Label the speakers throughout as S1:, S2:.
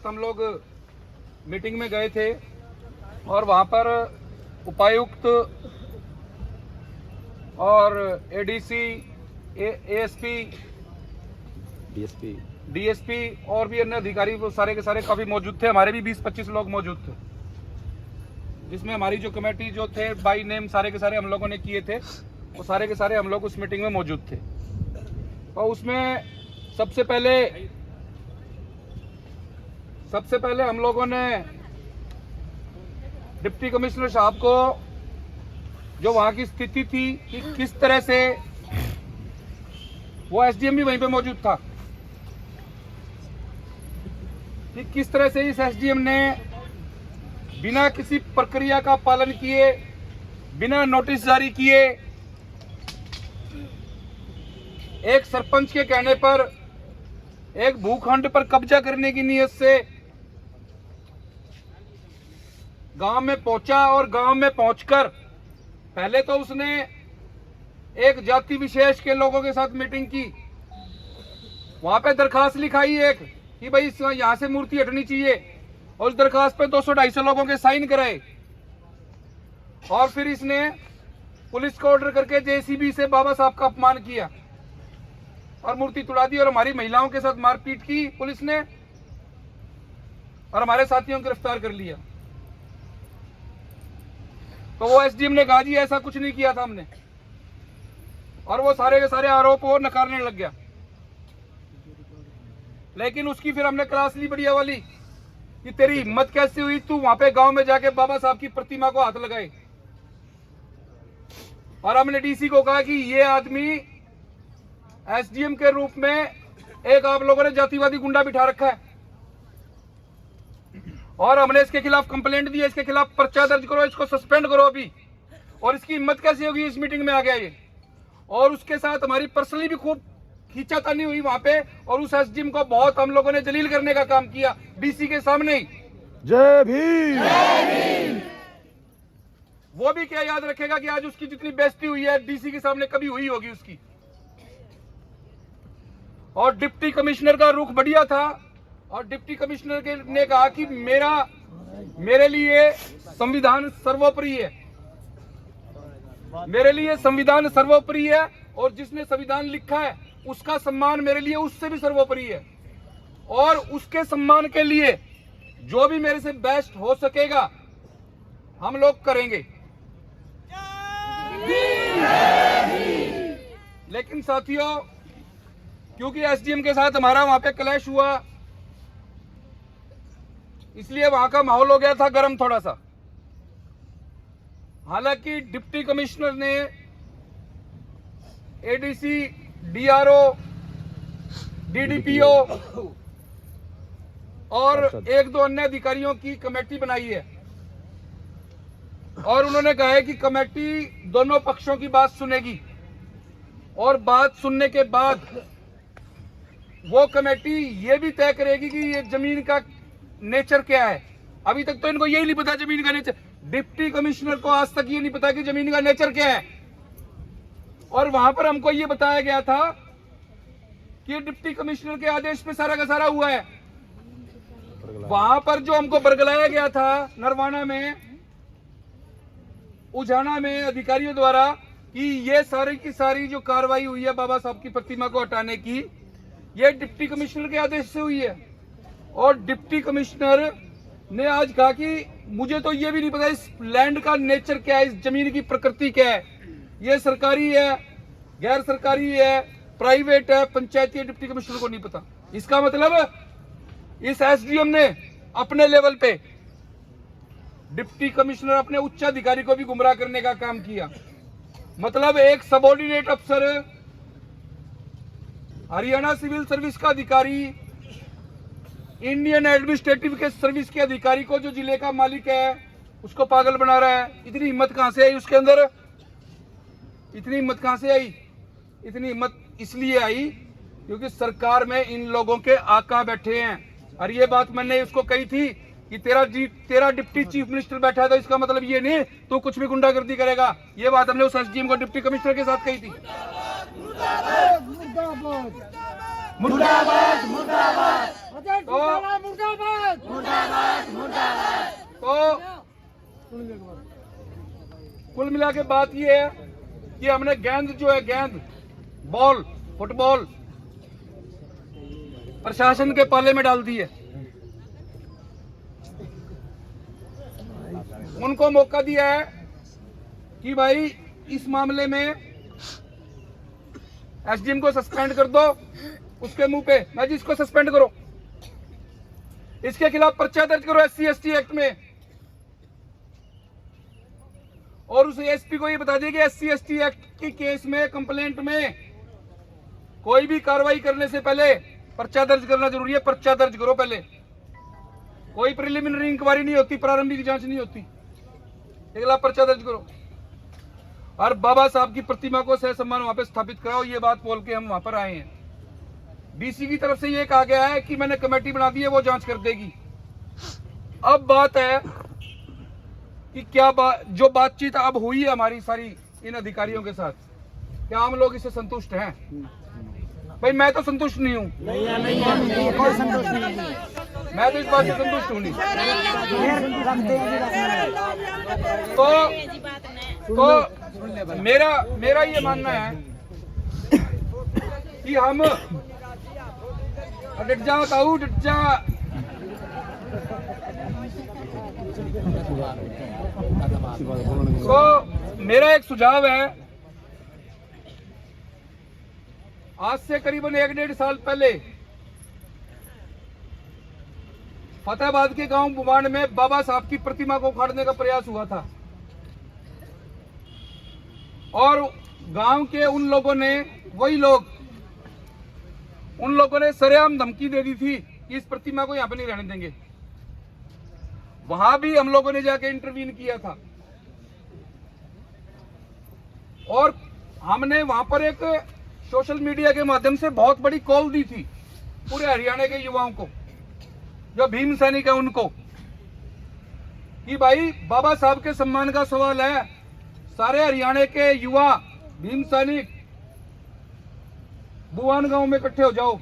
S1: हम लोग मीटिंग में गए थे और वहाँ पर उपायुक्त और एडीसी, एएसपी, डीएसपी और भी अन्य अधिकारी वो सारे के सारे काफी मौजूद थे। हमारे भी 20-25 लोग मौजूद थे, जिसमें हमारी जो कमेटी जो थे बाई नेम सारे के सारे हम लोगों ने किए थे, वो सारे के सारे हम लोग उस मीटिंग में मौजूद थे। और उसमें सबसे पहले हम लोगों ने डिप्टी कमिश्नर साहब को जो वहाँ की स्थिति थी कि किस तरह से वो एसडीएम भी वहीं पे मौजूद था कि किस तरह से इस एसडीएम ने बिना किसी प्रक्रिया का पालन किए, बिना नोटिस जारी किए, एक सरपंच के कहने पर एक भूखंड पर कब्जा करने की नीयत से गांव में पहुंचा और गांव में पहुंचकर पहले तो उसने एक जाति विशेष के लोगों के साथ मीटिंग की, वहां पे दरखास्त लिखाई एक कि भाई यहां से मूर्ति हटनी चाहिए, और उस दरखास्त पे 200-250 लोगों के साइन कराए। और फिर इसने पुलिस को ऑर्डर करके जेसीबी से बाबा साहब का अपमान किया और मूर्ति तुड़ा दी और हमारी महिलाओं के साथ मारपीट की पुलिस ने और हमारे साथियों को गिरफ्तार कर लिया। तो वो एसडीएम ने कहा जी ऐसा कुछ नहीं किया था हमने, और वो सारे के सारे आरोप वो नकारने लग गया। लेकिन उसकी फिर हमने क्लास ली बढ़िया वाली कि तेरी हिम्मत कैसे हुई, तू वहां पे गांव में जाके बाबा साहब की प्रतिमा को हाथ लगाए। और हमने डीसी को कहा कि ये आदमी एसडीएम के रूप में एक आप लोगों ने जातिवादी गुंडा बिठा रखा है, और हमने इसके खिलाफ कंप्लेंट दी है, इसके खिलाफ पर्चा दर्ज करो, इसको सस्पेंड करो अभी। और इसकी हिम्मत कैसे होगी इस मीटिंग में आ गया ये। और उसके साथ हमारी पर्सनली भी खूब खींचातानी हुई वहां पे, और उस एसडीएम को बहुत हम लोगों ने जलील करने का काम किया डीसी के सामने ही।
S2: जय भीम।
S1: वो भी क्या याद रखेगा कि आज उसकी जितनी बेइज्जती हुई है डीसी के सामने कभी हुई होगी उसकी। और डिप्टी कमिश्नर का रुख बढ़िया था, और डिप्टी कमिश्नर ने कहा कि मेरे लिए संविधान सर्वोपरि है, मेरे लिए संविधान सर्वोपरि है, और जिसने संविधान लिखा है उसका सम्मान मेरे लिए उससे भी सर्वोपरि है, और उसके सम्मान के लिए जो भी मेरे से बेस्ट हो सकेगा हम लोग करेंगे। लेकिन साथियों, क्योंकि एसडीएम के साथ हमारा वहां पे क्लैश हुआ, इसलिए वहां का माहौल हो गया था गर्म थोड़ा सा। हालांकि डिप्टी कमिश्नर ने एडीसी, डीआरओ, डीडीपीओ और एक दो अन्य अधिकारियों की कमेटी बनाई है, और उन्होंने कहा है कि कमेटी दोनों पक्षों की बात सुनेगी, और बात सुनने के बाद वो कमेटी ये भी तय करेगी कि ये जमीन का नेचर क्या है। अभी तक तो इनको यही नहीं पता जमीन का नेचर, डिप्टी कमिश्नर को आज तक ये नहीं पता कि जमीन का नेचर क्या है। और वहां पर हमको ये बताया गया था कि डिप्टी कमिश्नर के आदेश पे सारा का सारा हुआ है। वहां पर जो हमको बरगलाया गया था नरवाना में, उजाना में अधिकारियों द्वारा कि ये सारी की सारी जो कार्रवाई हुई है बाबा साहब की प्रतिमा को हटाने की, ये डिप्टी कमिश्नर के आदेश से हुई है। और डिप्टी कमिश्नर ने आज कहा कि मुझे तो ये भी नहीं पता इस लैंड का नेचर क्या है, इस जमीन की प्रकृति क्या है, ये सरकारी है, गैर सरकारी है, प्राइवेट है, पंचायती है, डिप्टी कमिश्नर को नहीं पता। इसका मतलब इस एसडीएम ने अपने लेवल पे डिप्टी कमिश्नर अपने उच्च अधिकारी को भी गुमराह करने का काम किया। मतलब एक सबऑर्डिनेट अफसर, हरियाणा सिविल सर्विस का अधिकारी, इंडियन एडमिनिस्ट्रेटिव के सर्विस के अधिकारी को जो जिले का मालिक है उसको पागल बना रहा है। इतनी हिम्मत कहां से आई उसके अंदर? इतनी हिम्मत कहां से आई? इतनी हिम्मत इसलिए आई क्योंकि सरकार में इन लोगों के आका बैठे हैं। और ये बात मैंने उसको कही थी कि तेरा डिप्टी चीफ मिनिस्टर बैठा है तो इसका मतलब ये नहीं तो कुछ भी गुंडागर्दी करेगा। ये बात हमने उस एसडीएम को डिप्टी कमिश्नर के साथ कही थी।
S2: मुर्दाबाद मुर्दाबाद
S1: तो कुल मिला के बात ये है कि हमने गेंद जो है, गेंद बॉल फुटबॉल प्रशासन के पाले में डाल दी है। उनको मौका दिया है कि भाई इस मामले में एसडीएम को सस्पेंड कर दो, उसके मुंह पे ना जी इसको सस्पेंड करो, इसके खिलाफ पर्चा दर्ज करो SC/ST एक्ट में, और उस एसपी को ये बता दिया कि SC/ST एक्ट के केस में कंप्लेंट में कोई भी कार्रवाई करने से पहले पर्चा दर्ज करना जरूरी है। पर्चा दर्ज करो पहले, कोई प्रिलिमिनरी इंक्वायरी नहीं होती, प्रारंभिक जांच नहीं होती, अगला पर्चा दर्ज करो और बाबा साहब की प्रतिमा को सह सम्मान वहां पे स्थापित कराओ। ये बात बोल के हम वहां पर आए हैं। डीसी की तरफ से ये कहा गया है कि मैंने कमेटी बना दी है, वो जांच कर देगी। अब बात है कि क्या जो बातचीत अब हुई है हमारी सारी इन अधिकारियों के साथ, क्या हम लोग इससे संतुष्ट हैं? भाई मैं तो संतुष्ट नहीं हूँ, मैं तो इस बात से संतुष्ट हूँ नहीं। तो मेरा ये मानना है कि हम डट जा ताऊ डट जा। तो मेरा एक सुझाव है, आज से करीबन 1-1.5 साल पहले फतेहाबाद के गांव बुवान में बाबा साहब की प्रतिमा को उखाड़ने का प्रयास हुआ था और गांव के उन लोगों ने, वही लोग, उन लोगों ने सरेआम धमकी दे दी थी कि इस प्रतिमा को यहां पे नहीं रहने देंगे। वहां भी हम लोगों ने जाके इंटरवीन किया था और हमने वहां पर एक सोशल मीडिया के माध्यम से बहुत बड़ी कॉल दी थी पूरे हरियाणा के युवाओं को, जो भीम सैनिक है उनको, कि भाई बाबा साहब के सम्मान का सवाल है, सारे हरियाणा के युवा भीम सैनिक बुवान गांव में इकट्ठे हो जाओ।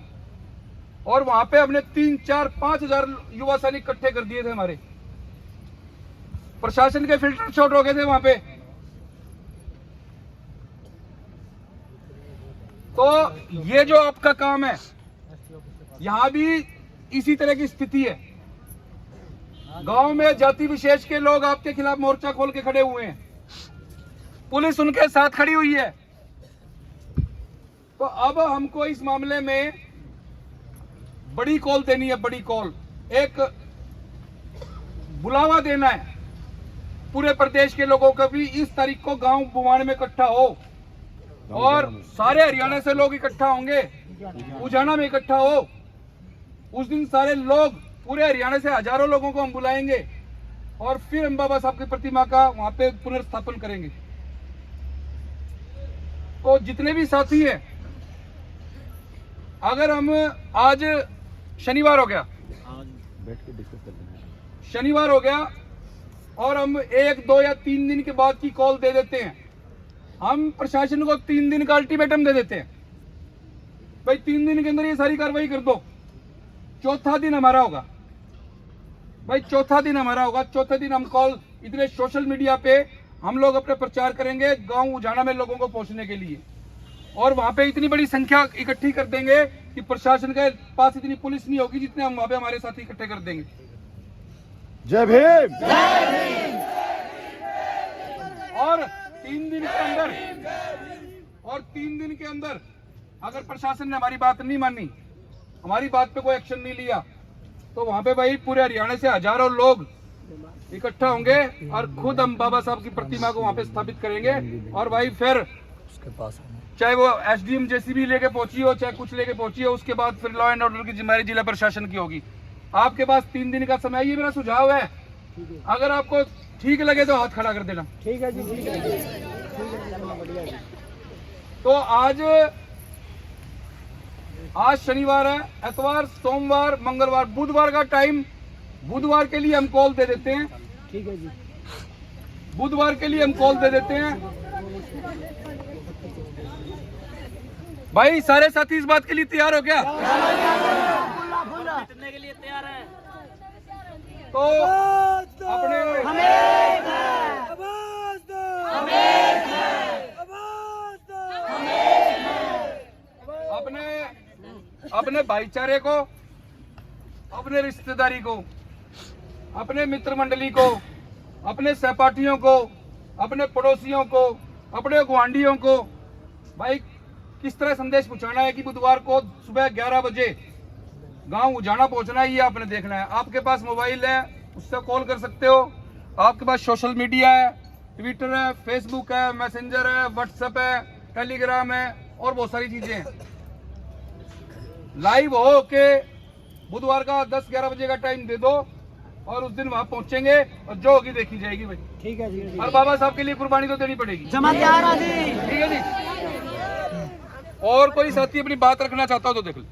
S1: और वहां पे हमने 3-4-5 हजार युवा सैनिक इकट्ठे कर दिए थे। हमारे प्रशासन के फिल्टर शॉट हो गए थे वहां पे। तो ये जो आपका काम है, यहां भी इसी तरह की स्थिति है। गांव में जाति विशेष के लोग आपके खिलाफ मोर्चा खोल के खड़े हुए हैं, पुलिस उनके साथ खड़ी हुई है। तो अब हमको इस मामले में बड़ी कॉल देनी है, बड़ी कॉल, एक बुलावा देना है पूरे प्रदेश के लोगों का भी। इस तारीख को गांव बुवान में इकट्ठा हो और सारे हरियाणा से लोग इकट्ठा होंगे, उजाना में इकट्ठा हो। उस दिन सारे लोग, पूरे हरियाणा से हजारों लोगों को हम बुलाएंगे और फिर हम बाबा साहब की प्रतिमा का वहां पे पुनर्स्थापन करेंगे। तो जितने भी साथी हैं, अगर हम आज शनिवार हो गया, शनिवार हो गया और हम 1, 2 या 3 दिन के बाद की कॉल दे देते हैं, हम प्रशासन को 3 दिन का अल्टीमेटम दे देते हैं, भाई 3 दिन के अंदर ये सारी कार्रवाई कर दो। चौथा दिन हमारा होगा भाई, चौथा दिन हमारा होगा। चौथे दिन हम कॉल इतने सोशल मीडिया पे हम लोग अपने प्रचार करेंगे गांव उजाना में लोगों को पहुंचने के लिए, और वहां पे इतनी बड़ी संख्या इकट्ठी कर देंगे कि प्रशासन के पास इतनी पुलिस नहीं होगी जितने हम वहां पे हमारे साथी इकट्ठे कर देंगे।
S2: जय भीम।
S1: और 3 दिन के अंदर अगर प्रशासन ने हमारी बात नहीं मानी, हमारी बात पे कोई एक्शन नहीं लिया, तो वहां पे भाई पूरे हरियाणा से हजारों लोग इकट्ठा होंगे और खुद हम बाबा साहब की प्रतिमा को वहां पे स्थापित करेंगे। और भाई फिर उसके पास चाहे वो एसडीएम जेसीबी लेके पहुंची हो, चाहे कुछ लेके पहुंची हो, उसके बाद फिर लॉ एंड ऑर्डर की जिम्मेदारी जिला प्रशासन की होगी। आपके पास 3 दिन का समय, ये मेरा सुझाव है। अगर आपको ठीक लगे तो हाथ खड़ा कर देना।
S2: ठीक है जी, ठीक है।
S1: तो आज शनिवार है, इतवार, सोमवार, मंगलवार, बुधवार का टाइम, बुधवार के लिए हम कॉल दे देते हैं।
S2: ठीक है जी,
S1: बुधवार के लिए हम कॉल दे देते हैं। भाई सारे साथी इस बात के लिए तैयार हो क्या? तो अपने अपने अपने भाईचारे को, अपने रिश्तेदारी को, अपने मित्र मंडली को, अपने सहपाठियों को, अपने पड़ोसियों को, अपने गुआंढियों को भाई किस तरह संदेश पहुंचाना है कि बुधवार को सुबह 11 बजे गांव उजाना पहुंचना है, ये आपने देखना है। आपके पास मोबाइल है, उससे कॉल कर सकते हो। आपके पास सोशल मीडिया है, ट्विटर है, फेसबुक है, मैसेंजर है, व्हाट्सएप है, टेलीग्राम है और बहुत सारी चीजें हैं। लाइव हो के बुधवार का 10-11 बजे का टाइम दे दो और उस दिन वहां पहुंचेंगे और जो होगी देखी जाएगी भाई।
S2: ठीक है जी।
S1: और बाबा साहब के लिए कुर्बानी तो देनी पड़ेगी।
S2: जमादार जी।
S1: ठीक है जी। और कोई साथी अपनी बात रखना चाहता हो तो देख लो।